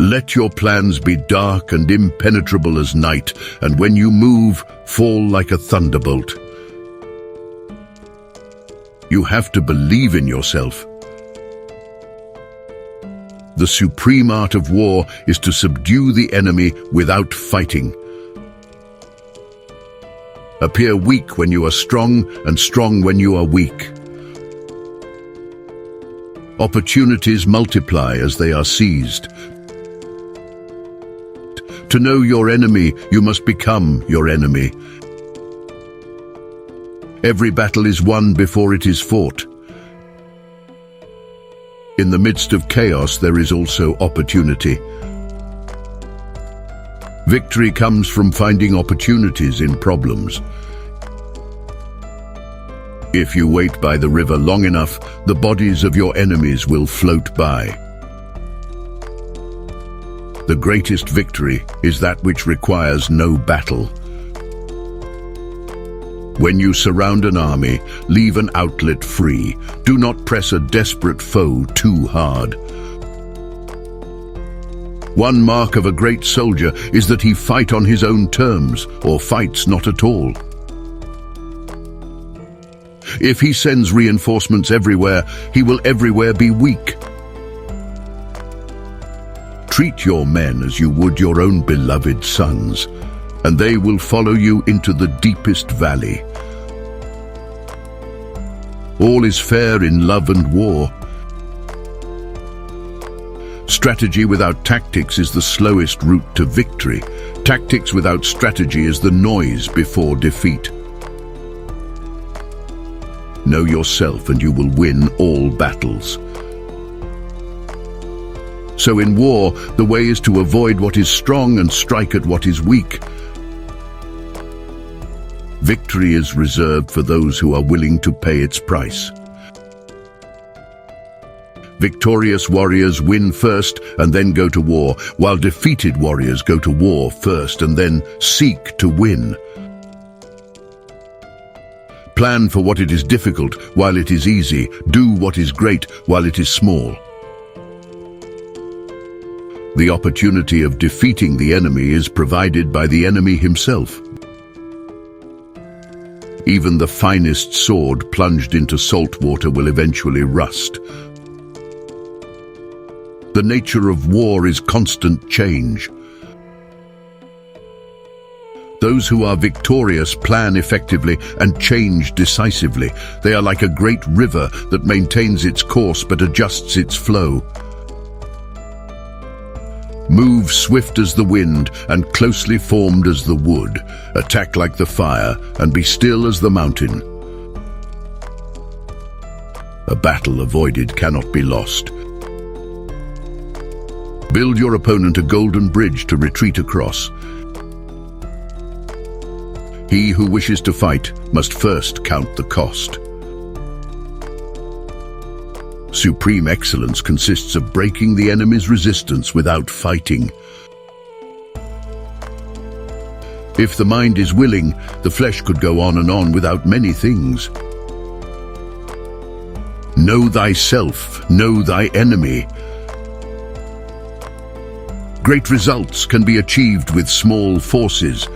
Let your plans be dark and impenetrable as night, and when you move, fall like a thunderbolt. You have to believe in yourself. The supreme art of war is to subdue the enemy without fighting. Appear weak when you are strong, and strong when you are weak. Opportunities multiply as they are seized. To know your enemy, you must become your enemy. Every battle is won before it is fought. In the midst of chaos, there is also opportunity. Victory comes from finding opportunities in problems. If you wait by the river long enough, the bodies of your enemies will float by. The greatest victory is that which requires no battle. When you surround an army, leave an outlet free. Do not press a desperate foe too hard. One mark of a great soldier is that he fight on his own terms, or fights not at all. If he sends reinforcements everywhere, he will everywhere be weak. Treat your men as you would your own beloved sons, and they will follow you into the deepest valley. All is fair in love and war. Strategy without tactics is the slowest route to victory. Tactics without strategy is the noise before defeat. Know yourself and you will win all battles. So in war, the way is to avoid what is strong and strike at what is weak. Victory is reserved for those who are willing to pay its price. Victorious warriors win first and then go to war, while defeated warriors go to war first and then seek to win. Plan for what it is difficult while it is easy. Do what is great while it is small. The opportunity of defeating the enemy is provided by the enemy himself. Even the finest sword plunged into salt water will eventually rust. The nature of war is constant change. Those who are victorious plan effectively and change decisively. They are like a great river that maintains its course but adjusts its flow. Move swift as the wind and closely formed as the wood. Attack like the fire and be still as the mountain. A battle avoided cannot be lost. Build your opponent a golden bridge to retreat across. He who wishes to fight must first count the cost. Supreme excellence consists of breaking the enemy's resistance without fighting. If the mind is willing, the flesh could go on and on without many things. Know thyself, know thy enemy. Great results can be achieved with small forces.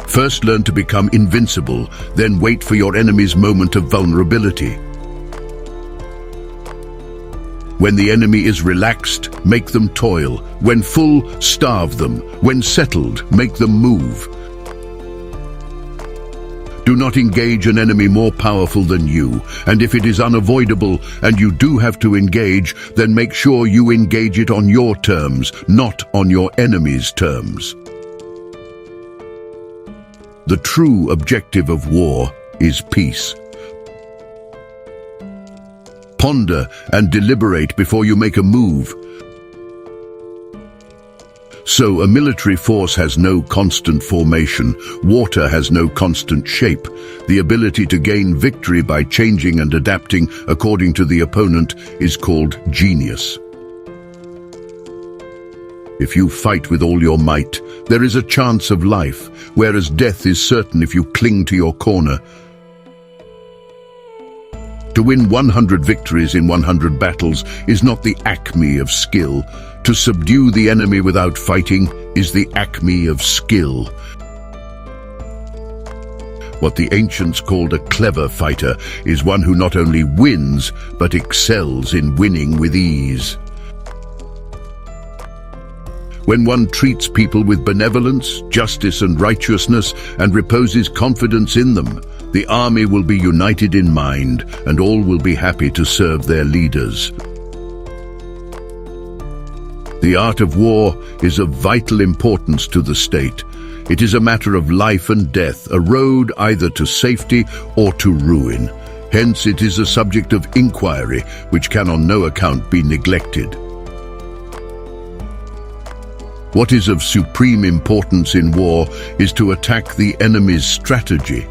First learn to become invincible, then wait for your enemy's moment of vulnerability. When the enemy is relaxed, make them toil. When full, starve them. When settled, make them move. Do not engage an enemy more powerful than you, and if it is unavoidable and you do have to engage, then make sure you engage it on your terms, not on your enemy's terms. The true objective of war is peace. Ponder and deliberate before you make a move. So a military force has no constant formation. Water has no constant shape. The ability to gain victory by changing and adapting according to the opponent is called genius. If you fight with all your might, there is a chance of life, whereas death is certain if you cling to your corner. To win 100 victories in 100 battles is not the acme of skill. To subdue the enemy without fighting is the acme of skill. What the ancients called a clever fighter is one who not only wins, but excels in winning with ease. When one treats people with benevolence, justice and righteousness and reposes confidence in them, the army will be united in mind and all will be happy to serve their leaders. The art of war is of vital importance to the state. It is a matter of life and death, a road either to safety or to ruin. Hence, it is a subject of inquiry which can on no account be neglected. What is of supreme importance in war is to attack the enemy's strategy.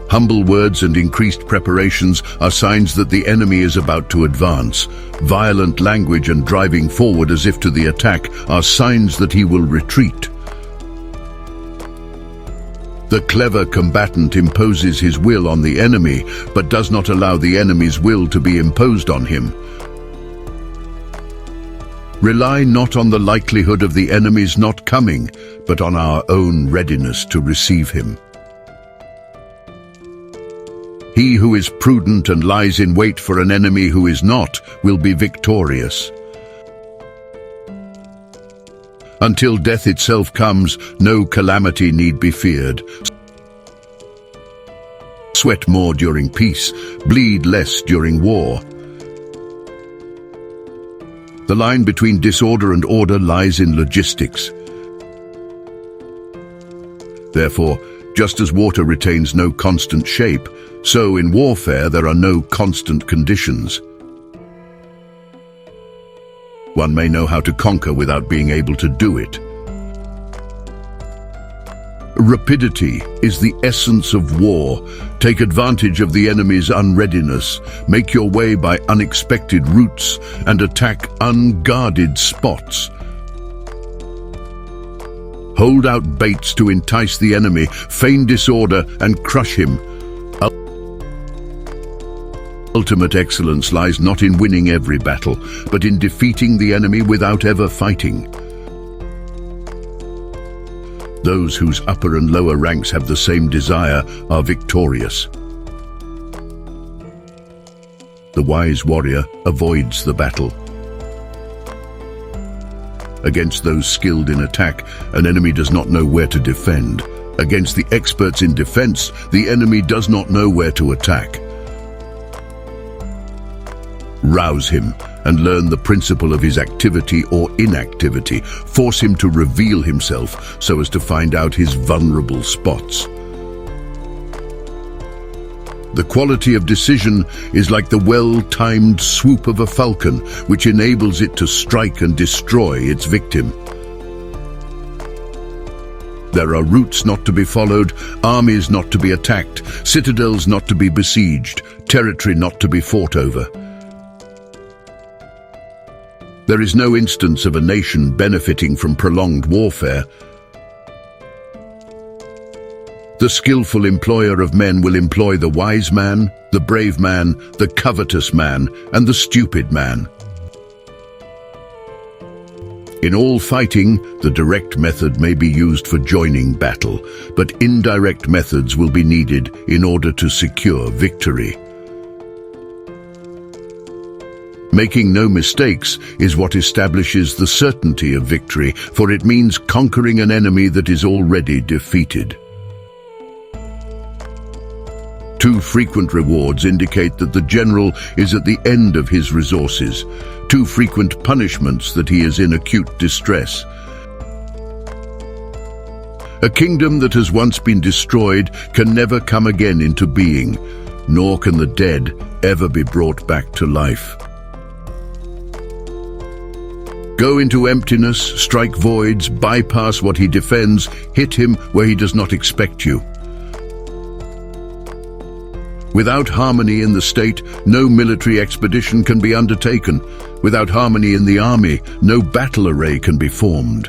Humble words and increased preparations are signs that the enemy is about to advance. Violent language and driving forward as if to the attack are signs that he will retreat. The clever combatant imposes his will on the enemy, but does not allow the enemy's will to be imposed on him. Rely not on the likelihood of the enemy's not coming, but on our own readiness to receive him. He who is prudent and lies in wait for an enemy who is not will be victorious. Until death itself comes, no calamity need be feared. Sweat more during peace, bleed less during war. The line between disorder and order lies in logistics. Therefore, just as water retains no constant shape, so in warfare there are no constant conditions. One may know how to conquer without being able to do it. Rapidity is the essence of war. Take advantage of the enemy's unreadiness, make your way by unexpected routes, and attack unguarded spots. Hold out baits to entice the enemy, feign disorder, and crush him. Ultimate excellence lies not in winning every battle, but in defeating the enemy without ever fighting. Those whose upper and lower ranks have the same desire are victorious. The wise warrior avoids the battle. Against those skilled in attack, an enemy does not know where to defend. Against the experts in defense, the enemy does not know where to attack. Rouse him and learn the principle of his activity or inactivity. Force him to reveal himself so as to find out his vulnerable spots. The quality of decision is like the well-timed swoop of a falcon, which enables it to strike and destroy its victim. There are routes not to be followed, armies not to be attacked, citadels not to be besieged, territory not to be fought over. There is no instance of a nation benefiting from prolonged warfare. The skillful employer of men will employ the wise man, the brave man, the covetous man, and the stupid man. In all fighting, the direct method may be used for joining battle, but indirect methods will be needed in order to secure victory. Making no mistakes is what establishes the certainty of victory, for it means conquering an enemy that is already defeated. Too frequent rewards indicate that the general is at the end of his resources. Too frequent punishments that he is in acute distress. A kingdom that has once been destroyed can never come again into being, nor can the dead ever be brought back to life. Go into emptiness, strike voids, bypass what he defends, hit him where he does not expect you. Without harmony in the state, no military expedition can be undertaken. Without harmony in the army, no battle array can be formed.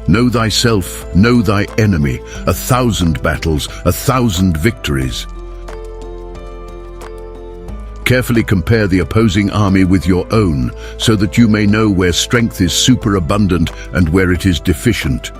Know thyself, know thy enemy, 1,000 battles, 1,000 victories. Carefully compare the opposing army with your own, so that you may know where strength is superabundant and where it is deficient.